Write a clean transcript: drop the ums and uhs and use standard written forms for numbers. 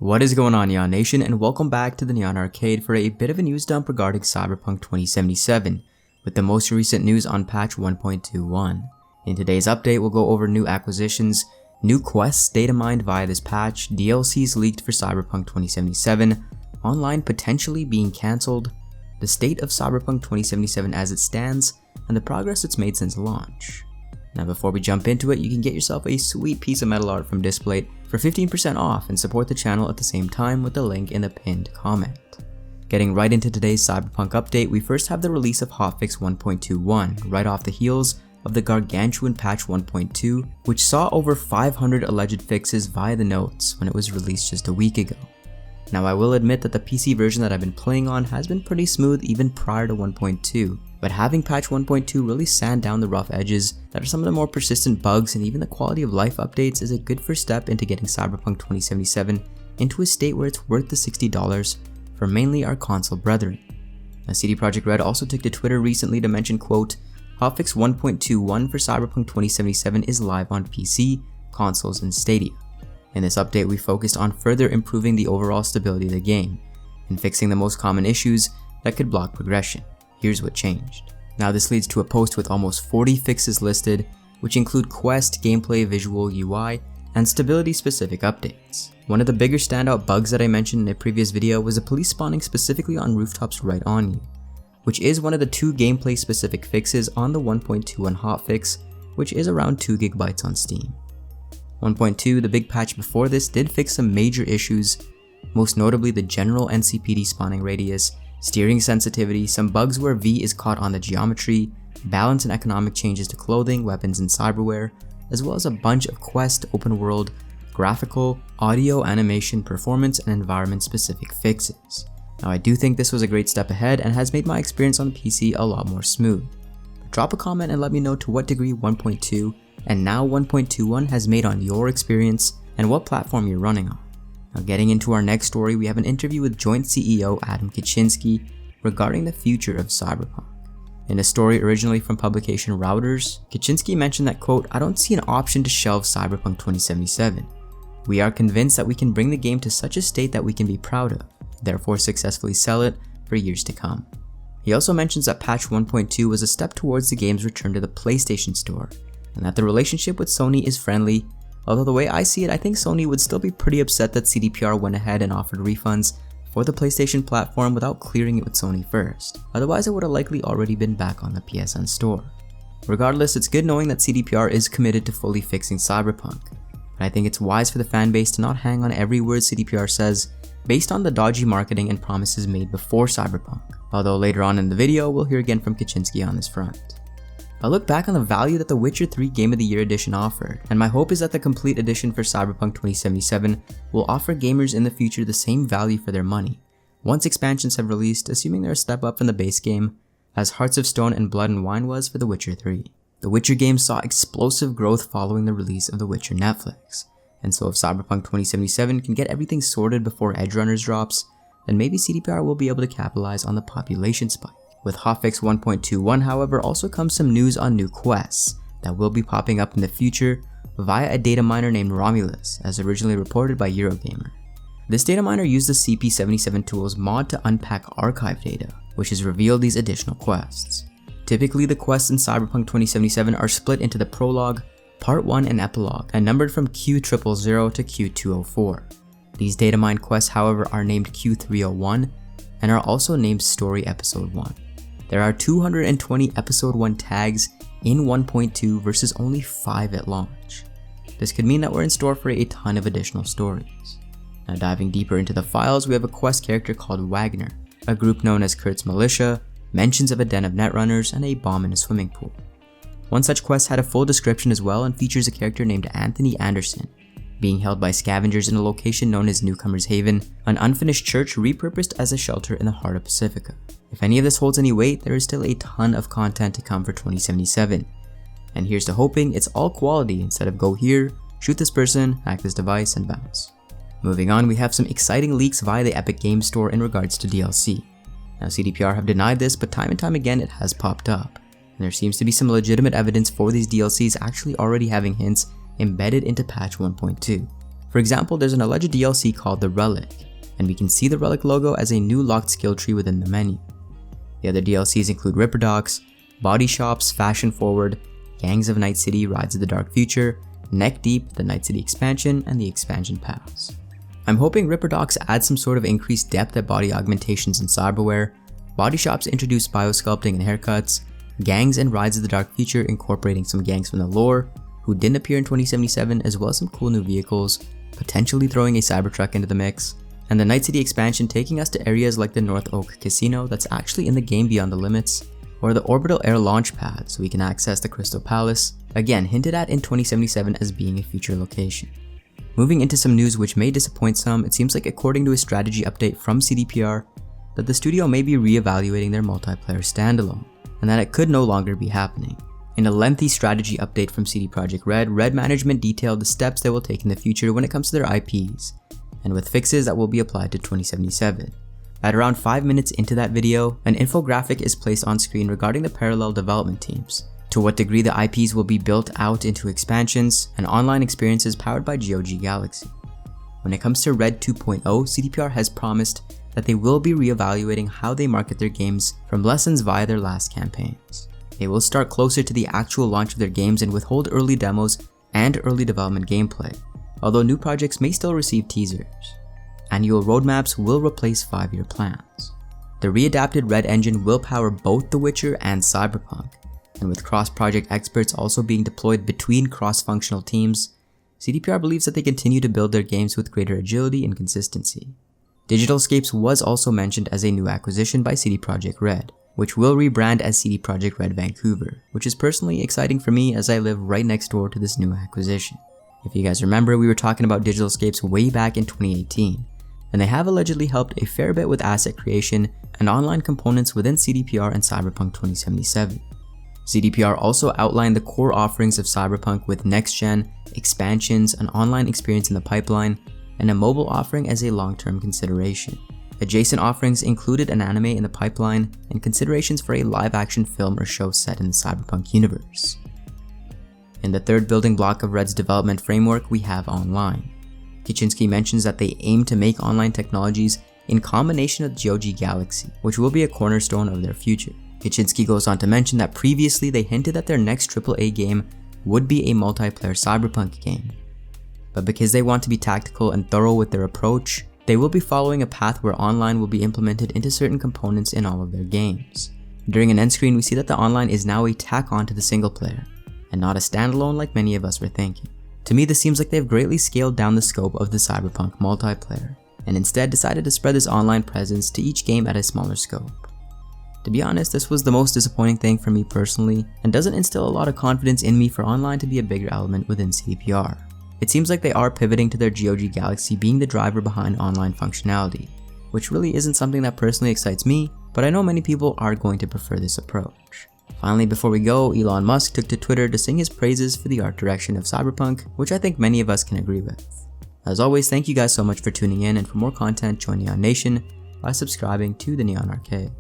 What is going on, Neon Nation, and welcome back to the Neon Arcade for a bit of a news dump regarding Cyberpunk 2077, with the most recent news on patch 1.21. In today's update, we'll go over new acquisitions, new quests datamined via this patch, DLCs leaked for Cyberpunk 2077, online potentially being cancelled, the state of Cyberpunk 2077 as it stands, and the progress it's made since launch. Now before we jump into it, you can get yourself a sweet piece of metal art from Displate for 15% off and support the channel at the same time with the link in the pinned comment. Getting right into today's Cyberpunk update, we first have the release of hotfix 1.21, right off the heels of the gargantuan patch 1.2, which saw over 500 alleged fixes via the notes when it was released just a week ago. Now I will admit that the PC version that I've been playing on has been pretty smooth even prior to 1.2, but having patch 1.2 really sand down the rough edges that are some of the more persistent bugs, and even the quality of life updates is a good first step into getting Cyberpunk 2077 into a state where it's worth the $60 for mainly our console brethren. Now CD Projekt Red also took to Twitter recently to mention, quote, hotfix 1.21 for Cyberpunk 2077 is live on PC, consoles, and Stadia. In this update, we focused on further improving the overall stability of the game and fixing the most common issues that could block progression. Here's what changed. Now this leads to a post with almost 40 fixes listed, which include quest, gameplay, visual, UI, and stability specific updates. One of the bigger standout bugs that I mentioned in a previous video was the police spawning specifically on rooftops right on you, which is one of the two gameplay specific fixes on the 1.21 hotfix, which is around 2 GB on Steam. 1.2, the big patch before this, did fix some major issues, most notably the general NCPD spawning radius, steering sensitivity, some bugs where V is caught on the geometry, balance and economic changes to clothing, weapons, and cyberware, as well as a bunch of quest, open world, graphical, audio, animation, performance, and environment specific fixes. Now I do think this was a great step ahead and has made my experience on PC a lot more smooth. Drop a comment and let me know to what degree 1.2 and now 1.21 has made on your experience and what platform you're running on. Now getting into our next story, we have an interview with joint CEO Adam Kaczynski regarding the future of Cyberpunk. In a story originally from publication Routers, Kaczynski mentioned that, quote, I don't see an option to shelve Cyberpunk 2077. We are convinced that we can bring the game to such a state that we can be proud of, therefore successfully sell it for years to come. He also mentions that patch 1.2 was a step towards the game's return to the PlayStation Store, and that the relationship with Sony is friendly, although the way I see it, I think Sony would still be pretty upset that CDPR went ahead and offered refunds for the PlayStation platform without clearing it with Sony first. Otherwise, it would have likely already been back on the PSN store. Regardless, it's good knowing that CDPR is committed to fully fixing Cyberpunk, but I think it's wise for the fanbase to not hang on every word CDPR says based on the dodgy marketing and promises made before Cyberpunk, although later on in the video, we'll hear again from Kaczynski on this front. I look back on the value that the Witcher 3 Game of the Year edition offered, and my hope is that the complete edition for Cyberpunk 2077 will offer gamers in the future the same value for their money, once expansions have released, assuming they're a step up from the base game, as Hearts of Stone and Blood and Wine was for The Witcher 3. The Witcher game saw explosive growth following the release of The Witcher Netflix, and so if Cyberpunk 2077 can get everything sorted before Edgerunners drops, then maybe CDPR will be able to capitalize on the population spike. With hotfix 1.21, however, also comes some news on new quests that will be popping up in the future via a data miner named Romulus, as originally reported by Eurogamer. This data miner used the CP77 tools mod to unpack archive data, which has revealed these additional quests. Typically, the quests in Cyberpunk 2077 are split into the prologue, part 1, and epilogue, and numbered from Q000 to Q204. These data mine quests, however, are named Q301 and are also named Story Episode 1. There are 220 Episode 1 tags in 1.2 versus only 5 at launch. This could mean that we're in store for a ton of additional stories. Now diving deeper into the files, we have a quest character called Wagner, a group known as Kurt's Militia, mentions of a den of netrunners, and a bomb in a swimming pool. One such quest had a full description as well and features a character named Anthony Anderson, being held by scavengers in a location known as Newcomer's Haven, an unfinished church repurposed as a shelter in the heart of Pacifica. If any of this holds any weight, there is still a ton of content to come for 2077. And here's to hoping it's all quality instead of go here, shoot this person, hack this device, and bounce. Moving on, we have some exciting leaks via the Epic Games Store in regards to DLC. Now CDPR have denied this, but time and time again it has popped up, and there seems to be some legitimate evidence for these DLCs actually already having hints embedded into patch 1.2. For example, there's an alleged DLC called The Relic, and we can see the Relic logo as a new locked skill tree within the menu. The other DLCs include Ripper Docks, Body Shops, Fashion Forward, Gangs of Night City, Rides of the Dark Future, Neck Deep, the Night City expansion, and the expansion pass. I'm hoping Ripper Docks adds some sort of increased depth at body augmentations in cyberware, Body Shops introduce biosculpting and haircuts, Gangs and Rides of the Dark Future incorporating some gangs from the lore, who didn't appear in 2077, as well as some cool new vehicles, potentially throwing a Cybertruck into the mix, and the Night City expansion taking us to areas like the North Oak Casino that's actually in the game Beyond the Limits, or the Orbital Air Launch Pad so we can access the Crystal Palace, again hinted at in 2077 as being a future location. Moving into some news which may disappoint some, it seems like according to a strategy update from CDPR, that the studio may be re-evaluating their multiplayer standalone, and that it could no longer be happening. In a lengthy strategy update from CD Projekt Red, Red management detailed the steps they will take in the future when it comes to their IPs, and with fixes that will be applied to 2077. At around 5 minutes into that video, an infographic is placed on screen regarding the parallel development teams, to what degree the IPs will be built out into expansions and online experiences powered by GOG Galaxy. When it comes to Red 2.0, CDPR has promised that they will be re-evaluating how they market their games from lessons via their last campaigns. They will start closer to the actual launch of their games and withhold early demos and early development gameplay, although new projects may still receive teasers. Annual roadmaps will replace 5-year plans. The readapted Red engine will power both The Witcher and Cyberpunk, and with cross-project experts also being deployed between cross-functional teams, CDPR believes that they continue to build their games with greater agility and consistency. Digitalscapes was also mentioned as a new acquisition by CD Projekt Red, which will rebrand as CD Projekt Red Vancouver, which is personally exciting for me as I live right next door to this new acquisition. If you guys remember, we were talking about Digitalscapes way back in 2018, and they have allegedly helped a fair bit with asset creation and online components within CDPR and Cyberpunk 2077. CDPR also outlined the core offerings of Cyberpunk with next-gen, expansions, an online experience in the pipeline, and a mobile offering as a long-term consideration. Adjacent offerings included an anime in the pipeline and considerations for a live-action film or show set in the Cyberpunk universe. In the third building block of Red's development framework, we have online. Kaczynski mentions that they aim to make online technologies in combination with GOG Galaxy, which will be a cornerstone of their future. Kaczynski goes on to mention that previously they hinted that their next AAA game would be a multiplayer Cyberpunk game. But because they want to be tactical and thorough with their approach, they will be following a path where online will be implemented into certain components in all of their games. During an end screen, we see that the online is now a tack on to the single player, and not a standalone like many of us were thinking. To me, this seems like they've greatly scaled down the scope of the Cyberpunk multiplayer, and instead decided to spread this online presence to each game at a smaller scope. To be honest, this was the most disappointing thing for me personally, and doesn't instill a lot of confidence in me for online to be a bigger element within CDPR. It seems like they are pivoting to their GOG Galaxy being the driver behind online functionality, which really isn't something that personally excites me, but I know many people are going to prefer this approach. Finally, before we go, Elon Musk took to Twitter to sing his praises for the art direction of Cyberpunk, which I think many of us can agree with. As always, thank you guys so much for tuning in, and for more content, join Neon Nation by subscribing to the Neon Arcade.